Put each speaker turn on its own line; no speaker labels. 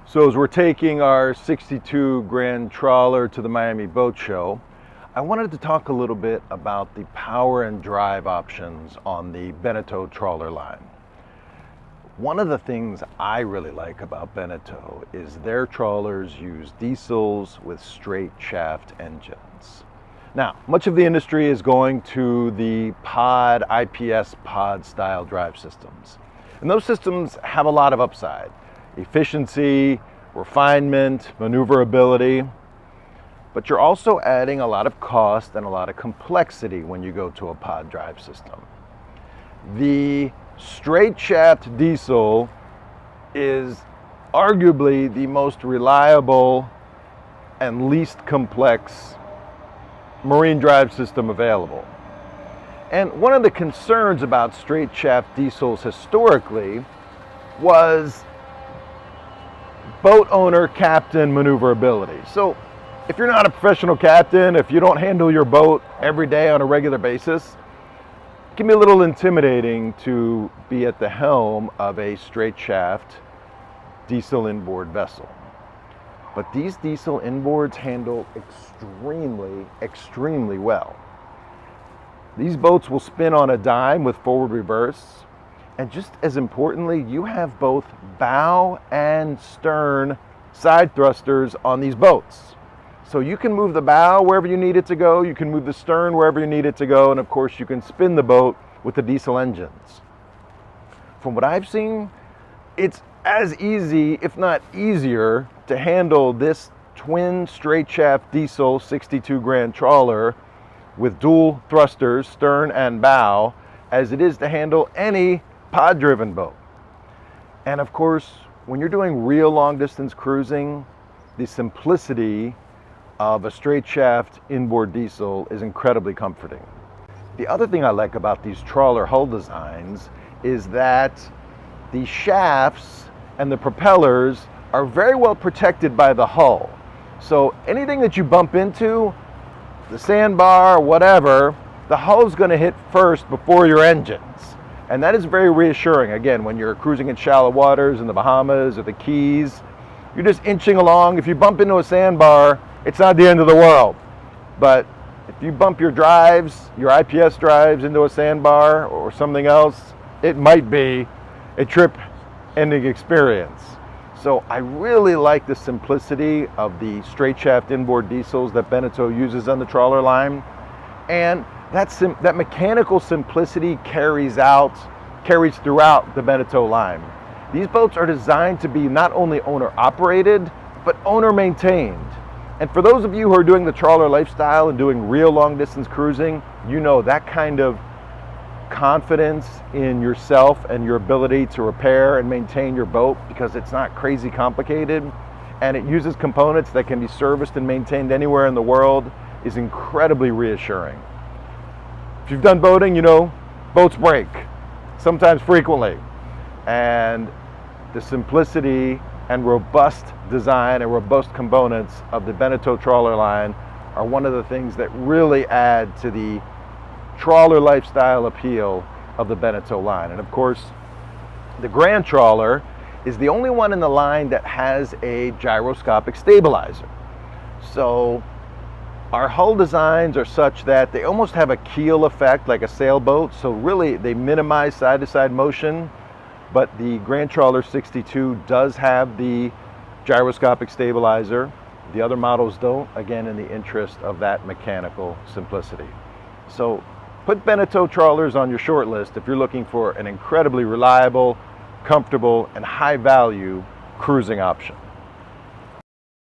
So as we're taking our 62 grand trawler to the Miami Boat Show, I wanted to talk a little bit about the power and drive options on the Beneteau trawler line. One of the things I really like about Beneteau is their trawlers use diesels with straight shaft engines. Now, much of the industry is going to the pod, IPS pod style drive systems. And those systems have a lot of upside. Efficiency, refinement, maneuverability, but you're also adding a lot of cost and a lot of complexity when you go to a pod drive system. The straight shaft diesel is arguably the most reliable and least complex marine drive system available. And one of the concerns about straight shaft diesels historically was boat owner captain maneuverability. So if you're not a professional captain, if you don't handle your boat every day on a regular basis, it can be a little intimidating to be at the helm of a straight shaft diesel inboard vessel. But these diesel inboards handle extremely well. These boats will spin on a dime with forward reverse. And just as importantly, you have both bow and stern side thrusters on these boats. So you can move the bow wherever you need it to go, you can move the stern wherever you need it to go, and of course you can spin the boat with the diesel engines. From what I've seen, it's as easy, if not easier, to handle this twin straight shaft diesel 62 grand trawler with dual thrusters, stern and bow, as it is to handle any pod-driven boat. And of course, when you're doing real long-distance cruising, the simplicity of a straight shaft inboard diesel is incredibly comforting. The other thing I like about these trawler hull designs is that the shafts and the propellers are very well protected by the hull. So anything that you bump into, the sandbar, whatever, the hull's going to hit first before your engines. And that is very reassuring. Again, when you're cruising in shallow waters in the Bahamas or the Keys, you're just inching along. If you bump into a sandbar, it's not the end of the world. But if you bump your drives, your IPS drives into a sandbar or something else, it might be a trip-ending experience. So I really like the simplicity of the straight shaft inboard diesels that Beneteau uses on the trawler line. And that mechanical simplicity carries throughout the Beneteau line. These boats are designed to be not only owner-operated, but owner-maintained. And for those of you who are doing the trawler lifestyle and doing real long-distance cruising, you know that kind of confidence in yourself and your ability to repair and maintain your boat, because it's not crazy complicated and it uses components that can be serviced and maintained anywhere in the world, is incredibly reassuring. If you've done boating, you know boats break, sometimes frequently. And the simplicity and robust design and robust components of the Beneteau trawler line are one of the things that really add to the trawler lifestyle appeal of the Beneteau line. And of course, the Grand Trawler is the only one in the line that has a gyroscopic stabilizer. So our hull designs are such that they almost have a keel effect like a sailboat, so really they minimize side-to-side motion, but the Grand Trawler 62 does have the gyroscopic stabilizer. The other models don't, again in the interest of that mechanical simplicity. So put Beneteau trawlers on your short list if you're looking for an incredibly reliable, comfortable, and high-value cruising option.